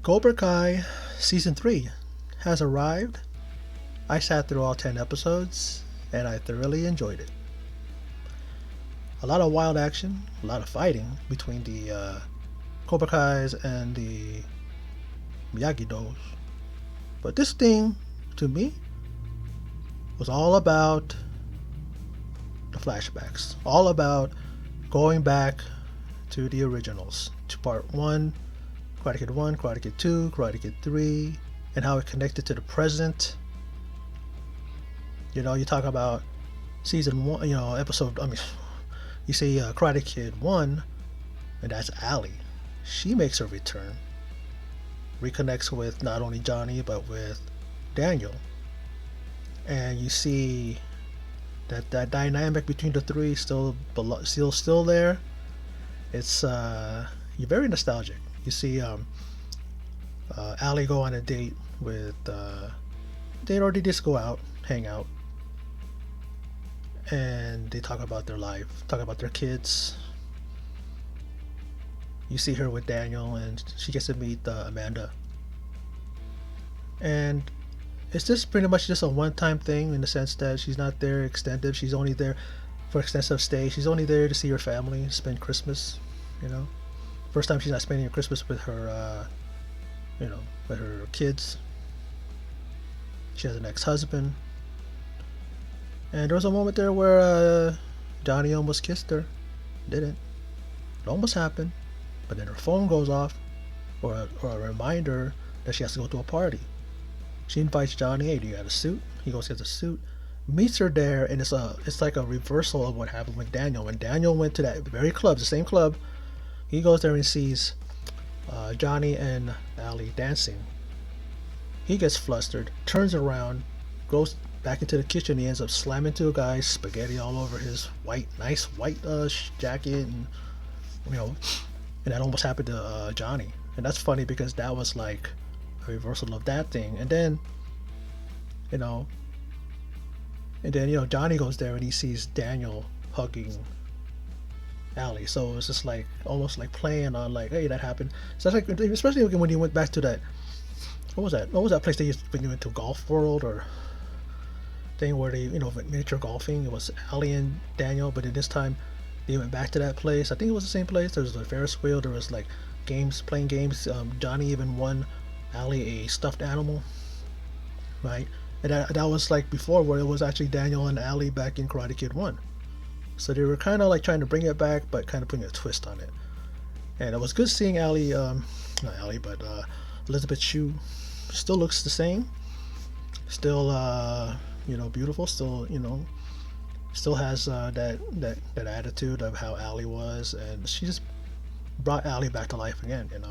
Cobra Kai Season 3 has arrived. I sat through all 10 episodes and I thoroughly enjoyed it. A lot of wild action, a lot of fighting between the Cobra Kais and the Miyagi Dos. But this thing, to me, was all about the flashbacks. All about going back to the originals. To part 1, Karate Kid 1, Karate Kid 2, Karate Kid 3, and how it connected to the present. You know, you talk about season 1, you see Karate Kid 1, and that's Ali. She makes her return. Reconnects with not only Johnny, but with Daniel. And you see that dynamic between the three still there. It's you're very nostalgic. You see Ali go on a date with they already just go out, hang out, and they talk about their life, talk about their kids. You see her with Daniel, and she gets to meet Amanda. And it's just pretty much just a one-time thing in the sense that she's not there extended. She's only there for extensive stay. She's only there to see her family, spend Christmas. You know, first time she's not spending Christmas with her, with her kids. She has an ex-husband, and there was a moment there where Johnny almost kissed her. Didn't. It almost happened, but then her phone goes off, or a reminder that she has to go to a party. She invites Johnny, hey, do you got a suit? He goes, gets a suit. Meets her there, and it's like a reversal of what happened with Daniel. When Daniel went to that very club, the same club, he goes there and sees Johnny and Ali dancing. He gets flustered, turns around, goes back into the kitchen. He ends up slamming into a guy, spaghetti all over his nice white jacket, and and that almost happened to Johnny. And that's funny because that was like reversal of that thing. And then Johnny goes there and he sees Daniel hugging Ali, so it's just like almost like playing on like, hey, that happened. So that's like, especially when he went back to that, what was that place they used when you went to Golf World or thing where they miniature golfing. It was Ali and Daniel, but at this time they went back to that place. I think it was the same place. There was a Ferris wheel, there was like playing games. Johnny even won Ali a stuffed animal, right? And that was like before, where it was actually Daniel and Ali back in Karate Kid 1. So they were kind of like trying to bring it back, but kind of putting a twist on it. And it was good seeing Ali, not Ali, but Elizabeth Shue still looks the same. Still, beautiful. Still has that attitude of how Ali was, and she just brought Ali back to life again. And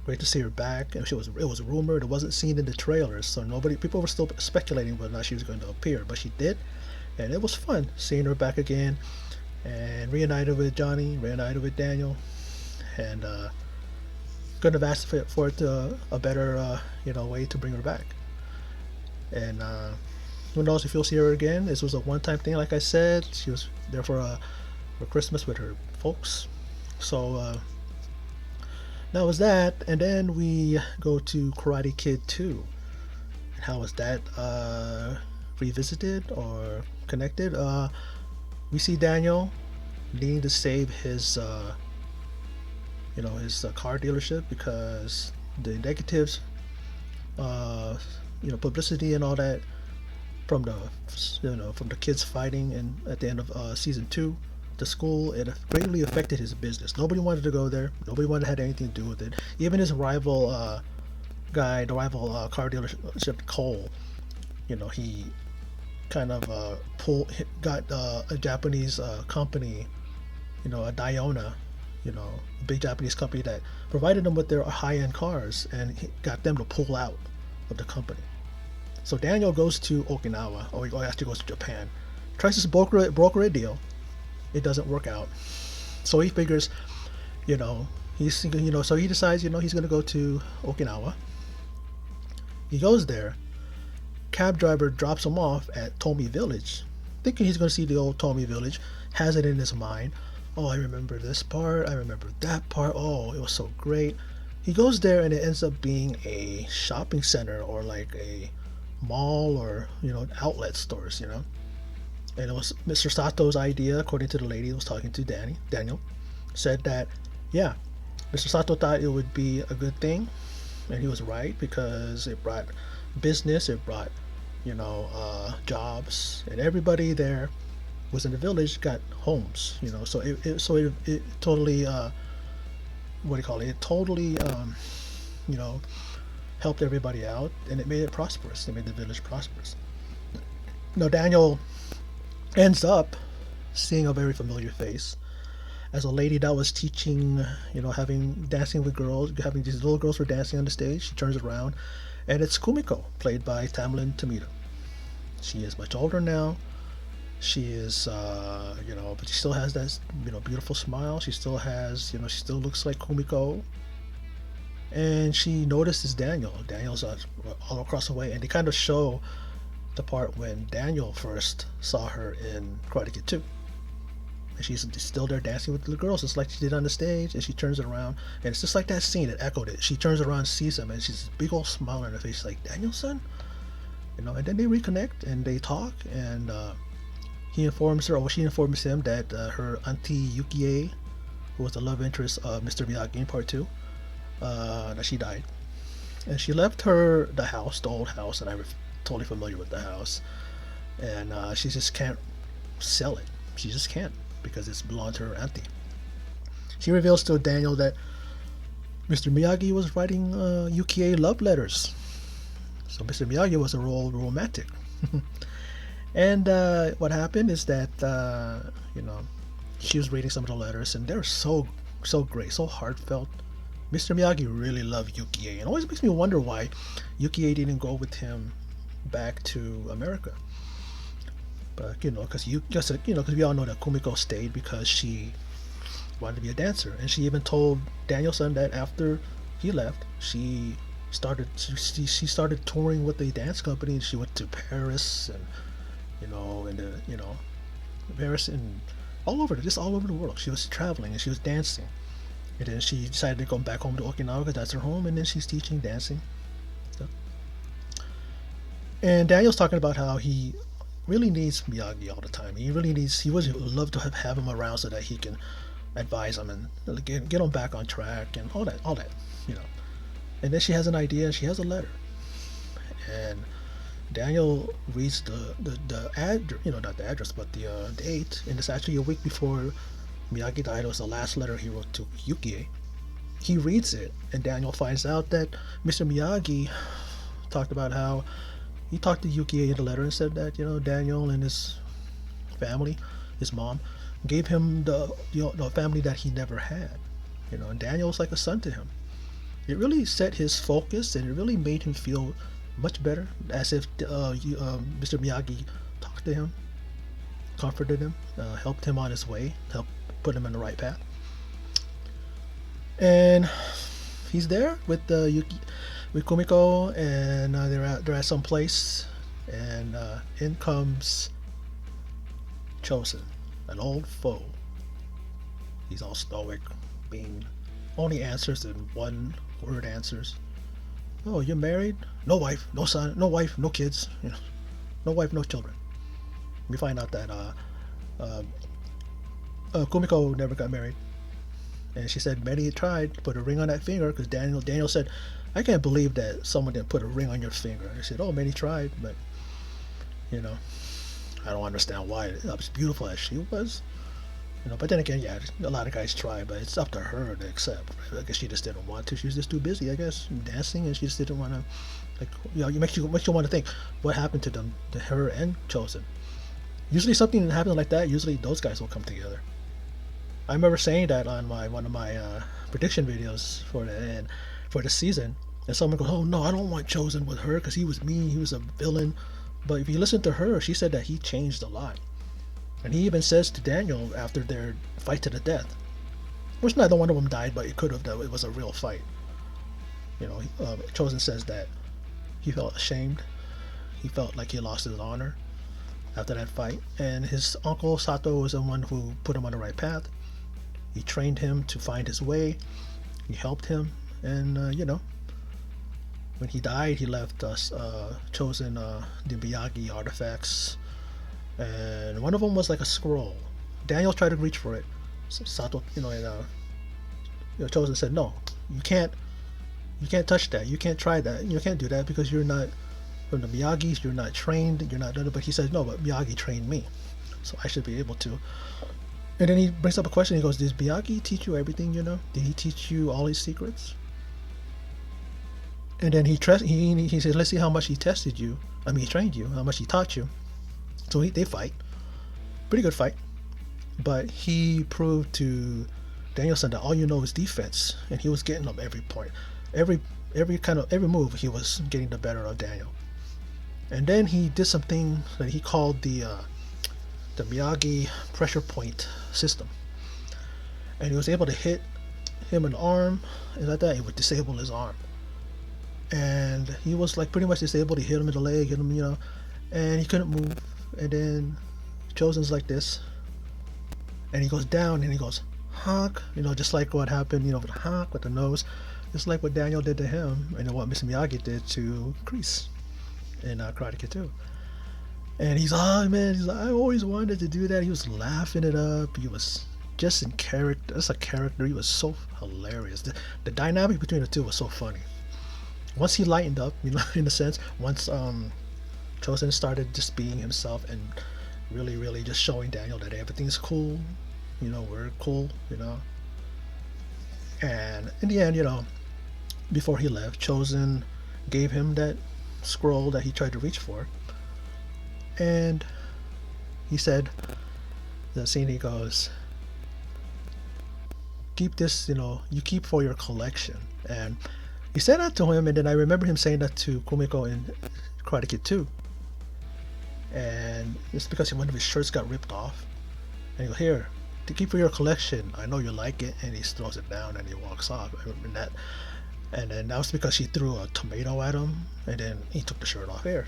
great to see her back. And it was rumored, it wasn't seen in the trailers, so people were still speculating whether or not she was going to appear, but she did, and it was fun seeing her back again and reunited with Johnny, reunited with Daniel, and couldn't have asked for it a better way to bring her back. And who knows if you'll see her again. This was a one-time thing, like I said. She was there for Christmas with her folks. So that was that, and then we go to Karate Kid 2. And how was that revisited or connected? We see Daniel needing to save his car dealership because the negatives, publicity and all that from the kids fighting and at the end of season 2. The school, it greatly affected his business. Nobody wanted to go there. Nobody wanted to have anything to do with it. Even his rival car dealership, Cole, he kind of got a Japanese company, a Diona, a big Japanese company that provided them with their high-end cars, and he got them to pull out of the company. So Daniel goes to Okinawa, or he actually goes to Japan, tries to broker a deal. It doesn't work out, so he figures, so he decides, he's going to go to Okinawa. He goes there. Cab driver drops him off at Tomi Village, thinking he's going to see the old Tomi Village. Has it in his mind, oh, I remember this part, I remember that part, oh, it was so great. he goes there and it ends up being a shopping center or like a mall or outlet stores. And it was Mr. Sato's idea, according to the lady who was talking to Daniel, said that, yeah, Mr. Sato thought it would be a good thing, and he was right because it brought business, it brought, jobs, and everybody there was in the village got homes, so it totally, what do you call it? It totally, you know, helped everybody out, and it made it prosperous. It made the village prosperous. Now Daniel ends up seeing a very familiar face as a lady that was teaching, having dancing with girls, having these little girls were dancing on the stage. She turns around, and it's Kumiko, played by Tamlin Tomita. She is much older now. She is, but she still has that, beautiful smile. She still has, she still looks like Kumiko. And she notices Daniel. Daniel's all across the way, and they kind of show the part when Daniel first saw her in Karate Kid 2. And she's still there dancing with the girls, just like she did on the stage. And she turns around, and it's just like that scene. It echoed it. She turns around, sees him, and she's a big old smile on her face, like, Daniel's son? And then they reconnect, and they talk, and he informs her, or she informs him that her auntie Yukie, who was the love interest of Mr. Miyagi in Part 2, that she died. And she left the house, the old house, and I'm totally familiar with the house. And she just can't sell it. She just can't, because it's belonged to her auntie. She reveals to Daniel that Mr. Miyagi was writing Yukie love letters. So Mr. Miyagi was a romantic. And what happened is that, she was reading some of the letters, and they're so great, so heartfelt. Mr. Miyagi really loved Yukie, and it always makes me wonder why Yukie didn't go with him back to America. But because we all know that Kumiko stayed because she wanted to be a dancer, and she even told Danielson that after he left, she started touring with the dance company, and she went to Paris and Paris and all over the world. She was traveling and she was dancing. And then she decided to go back home to Okinawa because that's her home, and then she's teaching dancing. So. And Daniel's talking about how he really needs Miyagi all the time. He would love to have him around so that he can advise him and get him back on track and all that. And then she has an idea, and she has a letter. And Daniel reads the ad, not the address, but the date, and it's actually a week before Miyagi died. It was the last letter he wrote to Yukie. He reads it, and Daniel finds out that Mr. Miyagi talked about how he talked to Yukie in the letter and said that Daniel and his family, his mom, gave him the family that he never had. And Daniel was like a son to him. It really set his focus, and it really made him feel much better, as if Mr. Miyagi talked to him, comforted him, helped him on his way, helped put him on the right path. And he's there with Kumiko, and they're at some place, and in comes Chosen, an old foe. He's all stoic, being only answers in one word answers. Oh, you're married? No wife, no son, no wife, no kids. No wife, no children. We find out that Kumiko never got married, and she said many tried to put a ring on that finger, because Daniel said, I can't believe that someone didn't put a ring on your finger. He said, oh, many tried, but I don't understand why. As beautiful as she was. But then again, yeah, a lot of guys try, but it's up to her to accept. I guess she just didn't want to. She was just too busy, I guess, dancing, and she just didn't want to. It makes you want to think what happened to them, to her and Chosen. Usually, something happens like that. Usually, those guys will come together. I remember saying that on one of my prediction videos for the season, and someone goes, "Oh no, I don't want Chosen with her because he was mean. He was a villain." But if you listen to her, she said that he changed a lot. And he even says to Daniel after their fight to the death, which neither one of them died, but it could have, that it was a real fight. Chosen says that he felt ashamed. He felt like he lost his honor after that fight. And his uncle Sato was the one who put him on the right path. He trained him to find his way. He helped him. And when he died, he left us chosen the Miyagi artifacts, and one of them was like a scroll. Daniel tried to reach for it. Sato, and chosen said, "No, you can't. You can't touch that. You can't try that. You can't do that because you're not from the Miyagis. You're not trained. You're not done it." But he said, "No, but Miyagi trained me, so I should be able to." And then he brings up a question. He goes, "Did Miyagi teach you everything you know? Did he teach you all his secrets?" And then he said, "Let's see how much he tested you. I mean, he trained you. How much he taught you." So they fight, pretty good fight. But he proved to Danielson that all you know is defense, and he was getting up every point, every every move. He was getting the better of Daniel. And then he did something that he called the Miyagi pressure point system, and he was able to hit him in the arm and like that. It would disable his arm, and he was like pretty much disabled. He hit him in the leg, hit him, and he couldn't move. And then Chosen's like this, and he goes down and he goes honk, just like what happened, with the honk with the nose, just like what Daniel did to him, and what Mr. Miyagi did to Kreese in Karate Kid 2. And he's, oh man, he's like, I always wanted to do that. He was laughing it up. He was just in character. That's a character. He was so hilarious. The dynamic between the two was so funny. Once he lightened up, in a sense, once Chosen started just being himself and really, really just showing Daniel that everything's cool, we're cool, And in the end, before he left, Chosen gave him that scroll that he tried to reach for. And he said, the scene, he goes, keep this, you keep for your collection. And he said that to him, and then I remember him saying that to Kumiko in Karate Kid 2. And it's because one of his shirts got ripped off. And he goes, here, to keep for your collection. I know you like it. And he throws it down and he walks off. I remember that. And then that was because she threw a tomato at him. And then he took the shirt off. Here,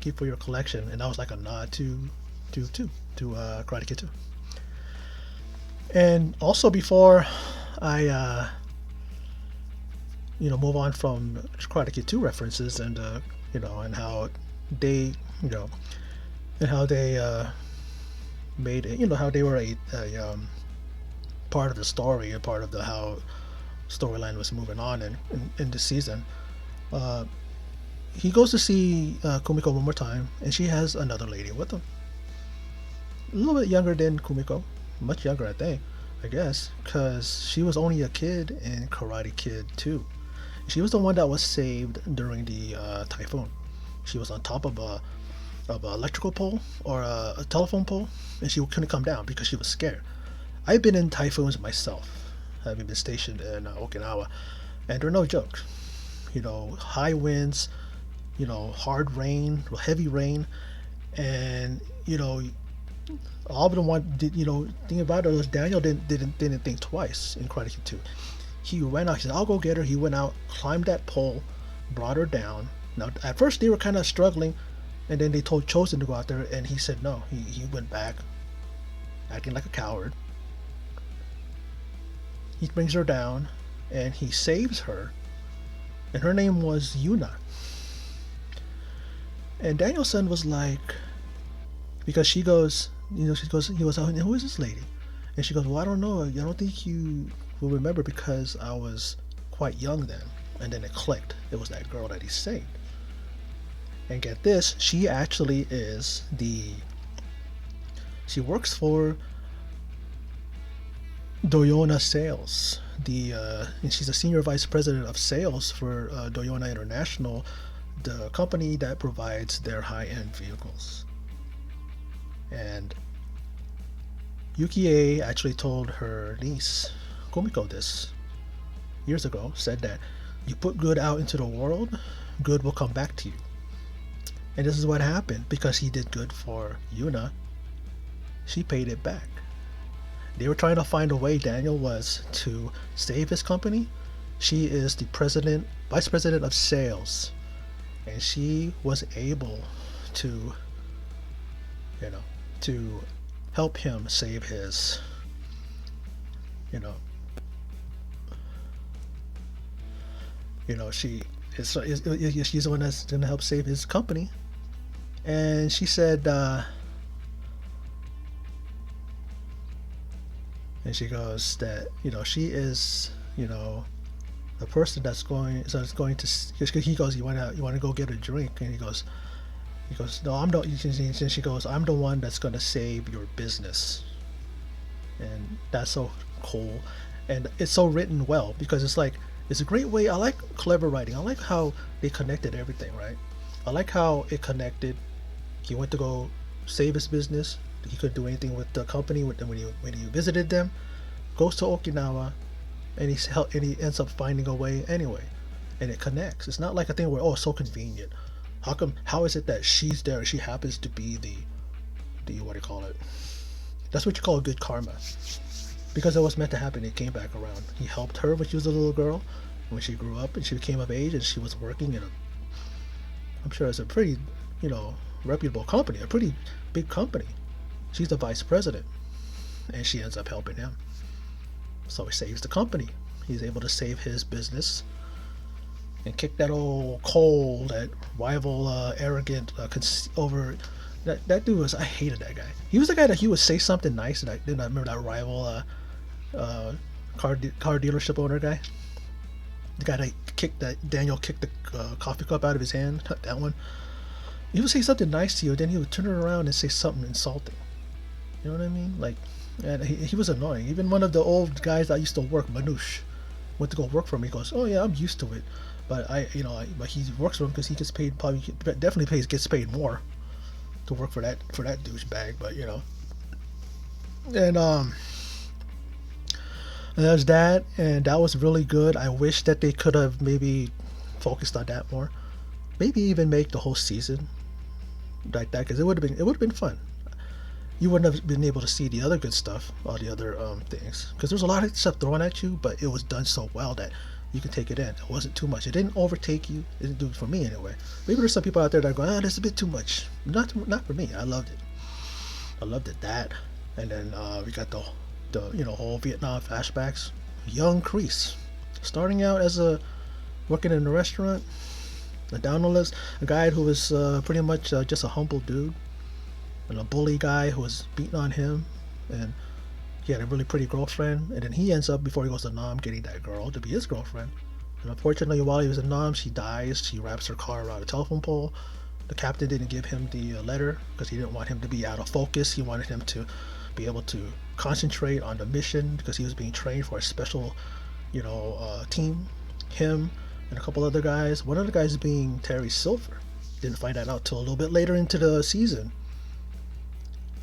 keep for your collection. And that was like a nod to Karate Kid 2. And also before I move on from Karate Kid 2 references and and how they and how they made it, how they were a part of the story, a part of the how storyline was moving on in this season. He goes to see Kumiko one more time, and she has another lady with him, a little bit younger than Kumiko, much younger I guess, because she was only a kid in Karate Kid 2. She was the one that was saved during the typhoon. She was on top of a electrical pole or a telephone pole, and she couldn't come down because she was scared. I've been in typhoons myself, having been stationed in Okinawa, and they're no joke. High winds, hard rain, heavy rain, and all of them thing about it was Daniel didn't think twice in Karate Kid 2. He went out. He said, "I'll go get her." He went out, climbed that pole, brought her down. Now, at first they were kind of struggling, and then they told Chosen to go out there, and he said no. He went back, acting like a coward. He brings her down, and he saves her, and her name was Yuna. And Danielson was like, because she goes, he goes, "Oh, who is this lady?" And she goes, "Well, I don't know. I don't think you will remember because I was quite young then." And then it clicked. It was that girl that he saved. And get this, she actually is she works for Doyona Sales. And she's a senior vice president of sales for Doyona International, the company that provides their high-end vehicles. And Yukie actually told her niece Kumiko this years ago, said that you put good out into the world, good will come back to you. And this is what happened. Because he did good for Yuna, she paid it back. They were trying to find a way, Daniel was, to save his company. She is the vice president of sales, and she was able to to help him save his she she's the one that's gonna help save his company. And she said, and she goes that she is the person that's going to. He goes, you want to go get a drink, and he goes, no, I'm not. And she goes, I'm the one that's gonna save your business, and that's so cool, and it's so written well because it's a great way. I like clever writing. I like how they connected everything, right? I like how it connected. He went to go save his business. He couldn't do anything with the company with them when he visited them. Goes to Okinawa, and he ends up finding a way anyway, and it connects. It's not like a thing where, oh, it's so convenient. How is it that she's there? She happens to be the what do you call it? That's what you call good karma. Because it was meant to happen, it came back around. He helped her when she was a little girl, when she grew up and she became of age, and she was working in I'm sure it's a pretty, reputable company, a pretty big company. She's the vice president, and she ends up helping him. So he saves the company. He's able to save his business and kick that old Cole, that rival, arrogant, over. That dude was. I hated that guy. He was the guy that he would say something nice, and I didn't remember that rival, uh, car dealership owner guy. The guy that Daniel kicked the coffee cup out of his hand. That one. He would say something nice to you, then he would turn it around and say something insulting. You know what I mean? Like, and he was annoying. Even one of the old guys that used to work, Manouche, went to go work for him. He goes, "Oh yeah, I'm used to it," but but he works for him because he gets paid gets paid more to work for that douchebag. But and and there's that, and that was really good. I wish that they could have maybe focused on that more. Maybe even make the whole season like that, because it would have been fun. You wouldn't have been able to see the other good stuff, all the other things, because there's a lot of stuff thrown at you, but it was done so well that you can take it in. It wasn't too much. It didn't overtake you. It didn't do it for me anyway. Maybe there's some people out there that are going, that's a bit too much. Not for me. I loved it. I loved it. That, and then we got the whole Vietnam flashbacks. Young Kreese, starting out as working in a restaurant, down the list, a guy who was pretty much just a humble dude, and a bully guy who was beating on him, and he had a really pretty girlfriend, and then he ends up, before he goes to Nam, getting that girl to be his girlfriend. And unfortunately, while he was in Nam, she dies. She wraps her car around a telephone pole. The captain didn't give him the letter because he didn't want him to be out of focus. He wanted him to be able to concentrate on the mission because he was being trained for a special, team. Him and a couple other guys. One of the guys being Terry Silver. Didn't find that out till a little bit later into the season.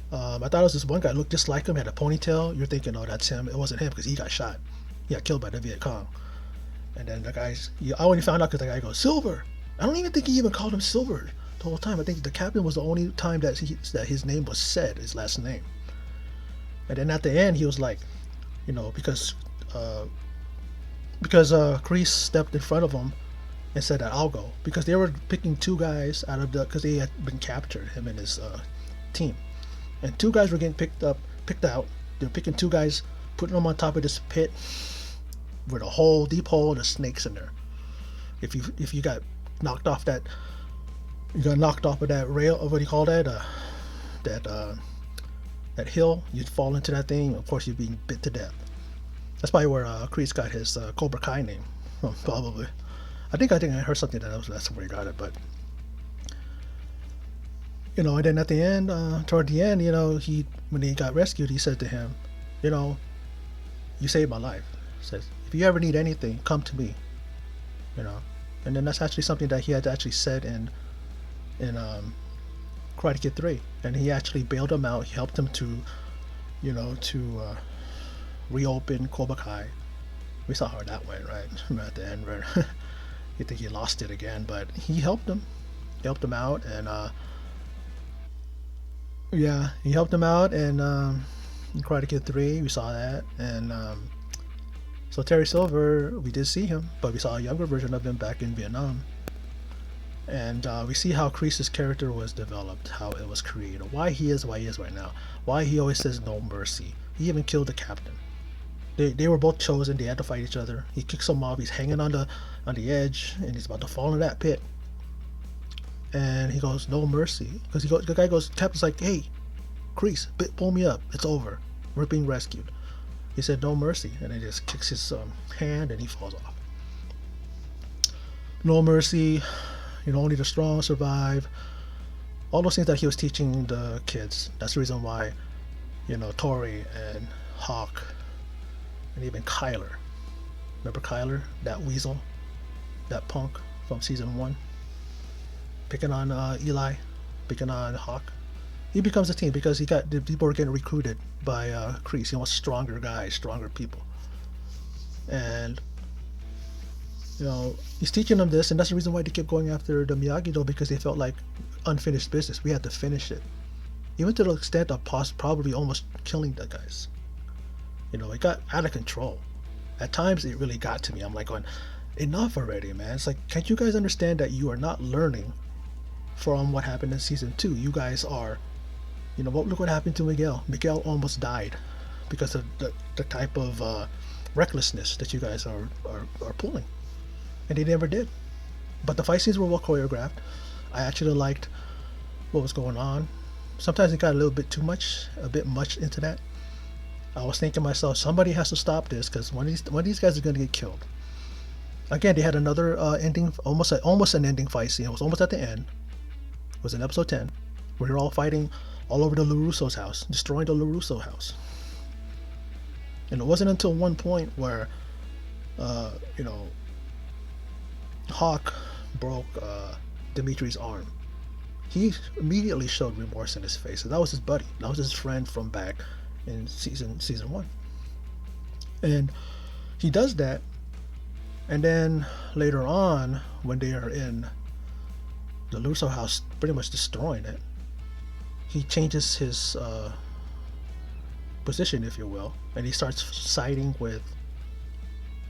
I thought it was this one guy looked just like him, had a ponytail. You're thinking, oh, that's him. It wasn't him because he got shot. He got killed by the Viet Cong. And then I only found out because the guy goes, Silver. I don't even think he even called him Silver the whole time. I think the captain was the only time that his name was said, his last name. And then at the end, he was like, because Kreese stepped in front of him and said that I'll go, because they were picking two guys because they had been captured, him and his team, and two guys were getting picked out. They're picking two guys, putting them on top of this pit with a deep hole, and there's snakes in there. If you got knocked off that, you got knocked off of that rail, what do you call that? That hill, you'd fall into that thing. Of course, you'd be bit to death. That's probably where Kreese got his Cobra Kai name, probably. I think I heard something that's where he got it. But and then at the end, toward the end, when he got rescued, he said to him, you saved my life. He says, if you ever need anything, come to me. And then that's actually something that he had actually said in Karate Kid 3, and he actually bailed him out. He helped him to reopen Cobra Kai. We saw how that went, right? At the end, where you think he lost it again, but he helped him. He helped him out, and he helped him out, and in Karate Kid 3, we saw that, and so Terry Silver, we did see him, but we saw a younger version of him back in Vietnam. And we see how Kreese's character was developed, how it was created, why he is right now, why he always says no mercy. He even killed the captain. They were both chosen. They had to fight each other. He kicks him off. He's hanging on on the edge, and he's about to fall in that pit. And he goes, "No mercy," because the guy goes, Captain's like, "Hey, Kreese, pull me up. It's over. We're being rescued." He said, "No mercy," and he just kicks his hand, and he falls off. No mercy. Only the strong survive. All those things that he was teaching the kids. That's the reason why, Tori and Hawk, and even Kyler. Remember Kyler, that weasel, that punk from season 1, picking on Eli, picking on Hawk. He becomes a team because the people were getting recruited by Kreese. He wants stronger guys, stronger people, and he's teaching them this, and that's the reason why they kept going after the Miyagi Do, because they felt like unfinished business. We had to finish it, even to the extent of probably almost killing the guys. It got out of control. At times, it really got to me. I'm like going, enough already, man. It's like, can't you guys understand that you are not learning from what happened in season 2? You guys are, look what happened to Miguel. Miguel almost died because of the type of recklessness that you guys are pulling. And they never did. But the fight scenes were well choreographed. I actually liked what was going on. Sometimes it got a little bit too much, a bit much into that. I was thinking to myself, somebody has to stop this, because one of these guys is going to get killed. Again, they had another ending, almost an ending fight scene. It was almost at the end. It was in episode 10, where they're all fighting all over the LaRusso's house, destroying the LaRusso house. And it wasn't until one point where, Hawk broke Dimitri's arm. He immediately showed remorse in his face, and that was his buddy. That was his friend from back in season 1. And he does that, and then later on, when they are in the Lusso house, pretty much destroying it, he changes his position, if you will, and he starts siding with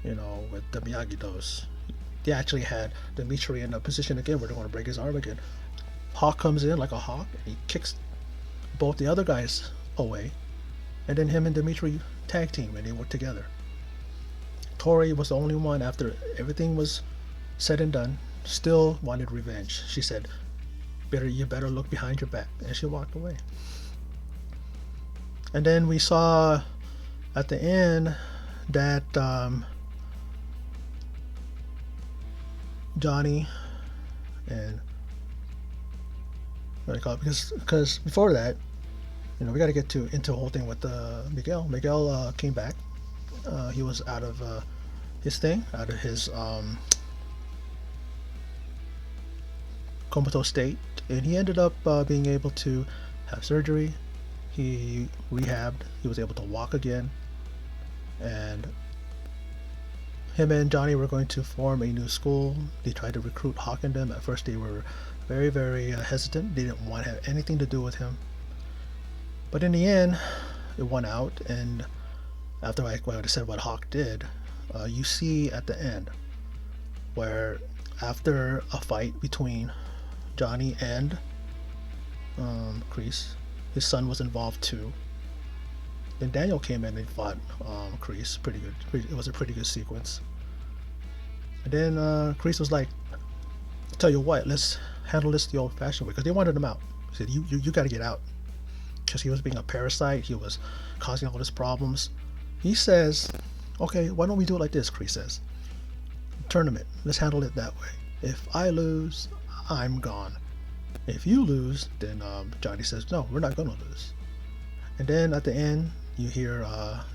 the Miyagi-Dos. They actually had Dimitri in a position again where they want to break his arm again. Hawk comes in like a hawk, and he kicks both the other guys away, and then him and Dimitri tag team, and they work together. Tori was the only one, after everything was said and done, still wanted revenge. She said, you better look behind your back, and she walked away. And then we saw at the end that Johnny and what do you call it? Because before that, we got to get into the whole thing with Miguel. Miguel came back. He was out of his comatose state, and he ended up being able to have surgery. He rehabbed. He was able to walk again, and him and Johnny were going to form a new school. They tried to recruit Hawk and them. At first, they were very, very hesitant. They didn't want to have anything to do with him. But in the end, it won out. And after I said what Hawk did, you see at the end where after a fight between Johnny and Kreese, his son was involved too. Then Daniel came in and fought Kreese. Pretty good. It was a pretty good sequence. And then Kreese was like, "Tell you what, let's handle this the old-fashioned way," because they wanted him out. He said, "You got to get out," because he was being a parasite. He was causing all these problems. He says, "Okay, why don't we do it like this?" Kreese says, "Tournament. Let's handle it that way. If I lose, I'm gone. If you lose, then Johnny says, no, we're not going to lose." And then at the end, you hear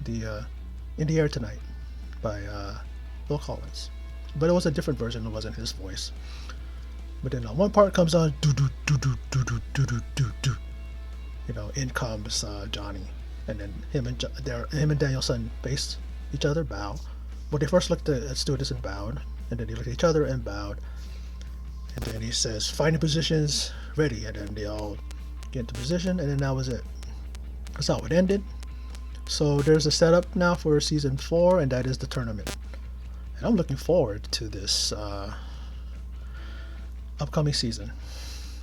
the "In the Air Tonight" by Phil Collins. But it was a different version. It wasn't his voice. But then one part comes on, do do do do do do do do do do. In comes Johnny, and then him and Danielson face each other, bow. But they first looked at Stewardess and bowed, and then they looked at each other and bowed. And then he says, "Fighting positions, ready," and then they all get into position, and then that was it. That's how it ended. So there's a setup now for season 4, and that is the tournament. And I'm looking forward to this upcoming season,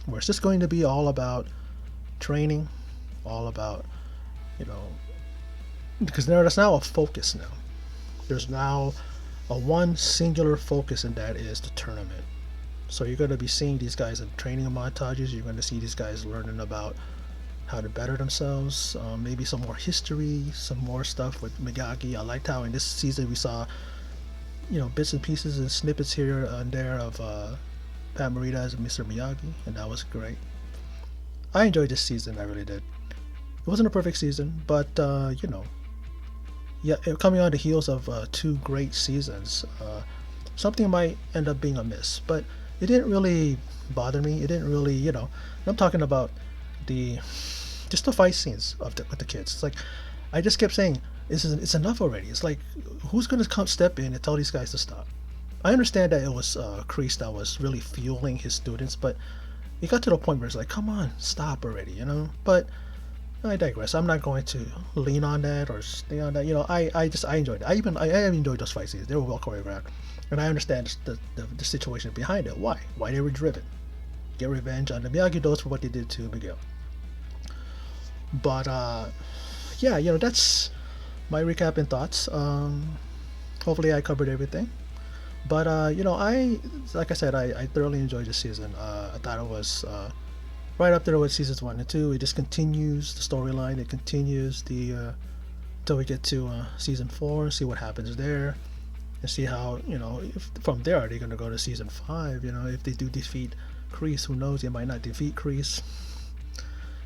where it's just going to be all about training, all about, because there's now a focus now. There's now a one singular focus, and that is the tournament. So you're going to be seeing these guys in training montages. You're going to see these guys learning about how to better themselves. Maybe some more history, some more stuff with Miyagi. I liked how in this season we saw, bits and pieces and snippets here and there of Pat Morita as Mr. Miyagi, and that was great. I enjoyed this season. I really did. It wasn't a perfect season, but yeah, coming on the heels of two great seasons, something might end up being amiss. But it didn't really bother me. It didn't really, I'm talking about the just the fight scenes with the kids. It's like I just kept saying, it's enough already. It's like, who's gonna come step in and tell these guys to stop? I understand that it was Kreese that was really fueling his students, but it got to the point where it's like, come on, stop already. But I digress. I'm not going to lean on that or stay on that. I enjoyed it. I enjoyed those fight scenes. They were well choreographed, and I understand the situation behind it. Why they were driven, get revenge on the Miyagi-Dos for what they did to Miguel. But yeah, that's my recap and thoughts. Hopefully, I covered everything. But like I said, I thoroughly enjoyed this season. I thought it was right up there with seasons 1 and 2. It just continues the storyline. It continues the till we get to season 4. See what happens there, and see how if from there are they going to go to season 5. If they do defeat Kreese, who knows? They might not defeat Kreese,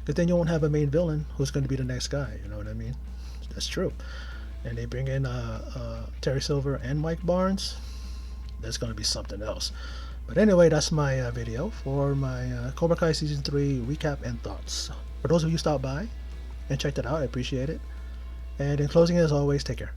but then you won't have a main villain who's going to be the next guy. You know what I mean? That's true. And they bring in Terry Silver and Mike Barnes. There's going to be something else. But anyway, that's my video for my Cobra Kai Season 3 recap and thoughts. For those of you who stopped by and checked it out, I appreciate it. And in closing, as always, take care.